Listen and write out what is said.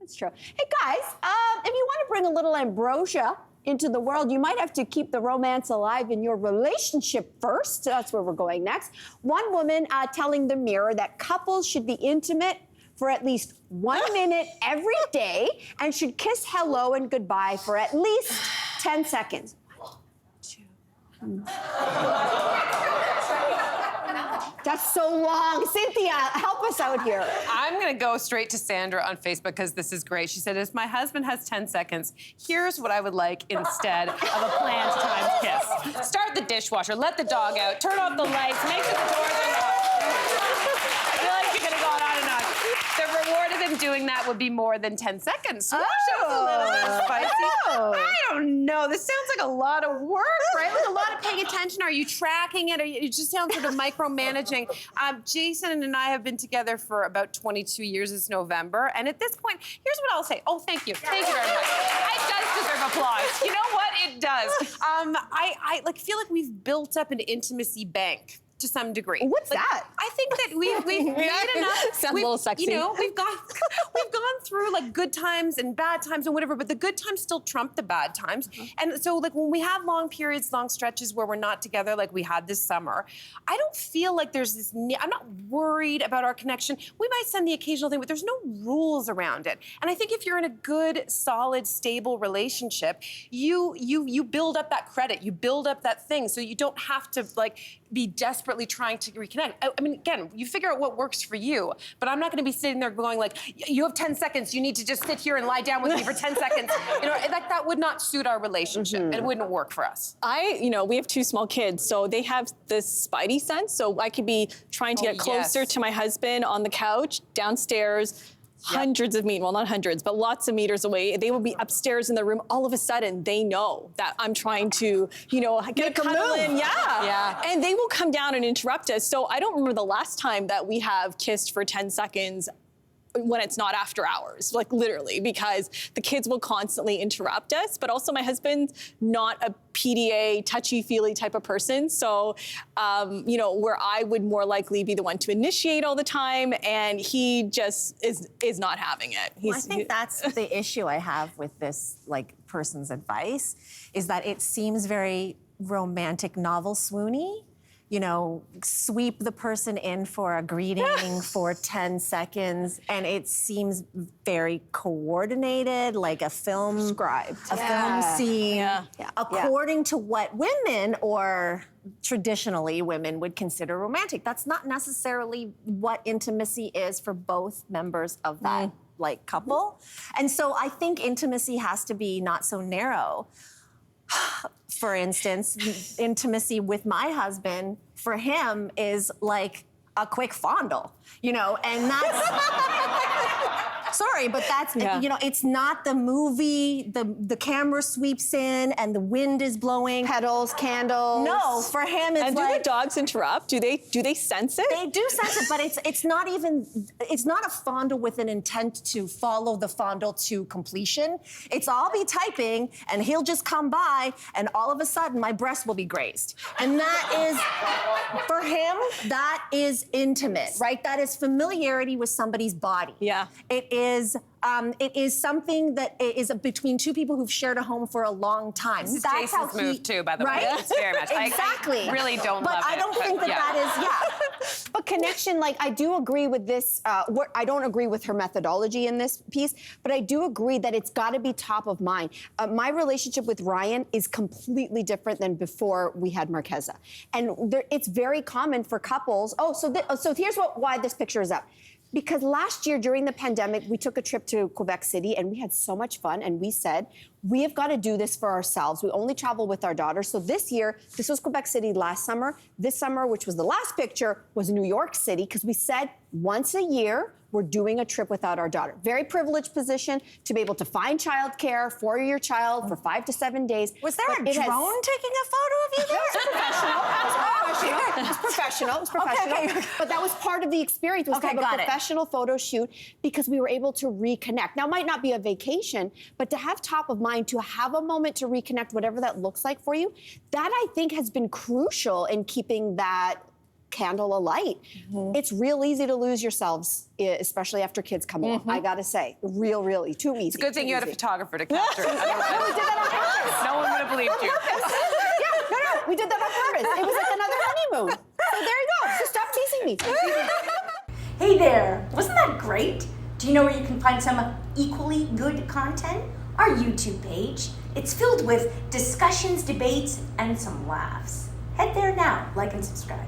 That's true. Hey, guys, if you want to bring a little ambrosia into the world, you might have to keep the romance alive in your relationship first. That's where we're going next. One woman telling the Mirror that couples should be intimate for at least 1 minute every day and should kiss hello and goodbye for at least 10 seconds. 1, 2. That's so long. Cynthia, help us out here. I'm gonna go straight to Sandra on Facebook because this is great. She said, if my husband has 10 seconds, here's what I would like instead of a planned timed kiss. Start the dishwasher, let the dog out, turn off the lights, make sure the doors are locked. I feel like you're gonna go on and on. The reward of him doing that would be more than 10 seconds. So that shows a little bit spicy. I don't know. This sounds like a lot of work, right? Like a lot of paying attention. Are you tracking it? It just sounds sort of micromanaging. Jason and I have been together for about 22 years this November. And at this point, here's what I'll say. Oh, thank you. Thank you very much. It does deserve applause. You know what? It does. I feel like we've built up an intimacy bank to some degree. What's that? I think that we've made enough. Sounds a little sexy. You know, we've gone through like good times and bad times and whatever, but the good times still trump the bad times. And so like when we have long periods, long stretches where we're not together like we had this summer, I don't feel like there's this I'm not worried about our connection. We might send the occasional thing, but there's no rules around it. And I think if you're in a good, solid, stable relationship, you build up that credit, you build up that thing, so you don't have to like be desperately trying to reconnect. I mean, again, you figure out what works for you, but I'm not gonna be sitting there going like, you have 10 seconds, you need to just sit here and lie down with me for 10 seconds. You know, like that would not suit our relationship, and it wouldn't work for us. We have 2 small kids, so they have this spidey sense, so I could be trying to get closer to my husband on the couch, downstairs, hundreds of meters, well, not hundreds, but lots of meters away. They will be upstairs in the room. All of a sudden, they know that I'm trying to, get a cuddle in. Yeah. And they will come down and interrupt us. So I don't remember the last time that we have kissed for 10 seconds when it's not after hours, like literally, because the kids will constantly interrupt us. But also my husband's not a PDA, touchy-feely type of person. So, where I would more likely be the one to initiate all the time, and he just is not having it. I think that's the issue I have with this person's advice, is that it seems very romantic novel swoony. Sweep the person in for a greeting for 10 seconds, and it seems very coordinated, like a film scribe, film scene, according to what women or traditionally women would consider romantic. That's not necessarily what intimacy is for both members of that couple. And so I think intimacy has to be not so narrow. For instance, intimacy with my husband, for him, is like a quick fondle, and that's... Sorry, but that's, it's not the movie, the camera sweeps in and the wind is blowing. Petals, candles. No, for him it's and do the dogs interrupt? Do they sense it? They do sense it, but it's not a fondle with an intent to follow the fondle to completion. I'll be typing and he'll just come by and all of a sudden my breast will be grazed. And that is, for him, that is intimate, right? That is familiarity with somebody's body. Yeah. It is something that is between 2 people who've shared a home for a long time. This is Jason's move too, by the way. It's very much. Exactly. I really don't love it. But I don't think that is, But connection, I do agree with this. I don't agree with her methodology in this piece, but I do agree that it's got to be top of mind. My relationship with Ryan is completely different than before we had Marquesa. And it's very common for couples. So here's why this picture is up. Because last year during the pandemic, we took a trip to Quebec City and we had so much fun. And we said, we have got to do this for ourselves. We only travel with our daughters. So this year, this was Quebec City last summer. This summer, which was the last picture, was New York City, because we said once a year, we're doing a trip without our daughter. Very privileged position to be able to find childcare for your child for 5 to 7 days. Was there a drone taking a photo of you there? It was professional. It was professional. Okay. But that was part of the experience, was to have a professional photo shoot, because we were able to reconnect. Now, it might not be a vacation, but to have top of mind, to have a moment to reconnect, whatever that looks like for you, that I think has been crucial in keeping that candle alight. It's real easy to lose yourselves, especially after kids come along. I gotta say, really, too easy. It's a good thing you had a photographer to capture it. No, we did that on purpose. No one would have believed you. Yeah, no, we did that on purpose. It was like another honeymoon. So there you go. So stop teasing me. Hey there, wasn't that great? Do you know where you can find some equally good content? Our YouTube page. It's filled with discussions, debates, and some laughs. Head there now, like and subscribe.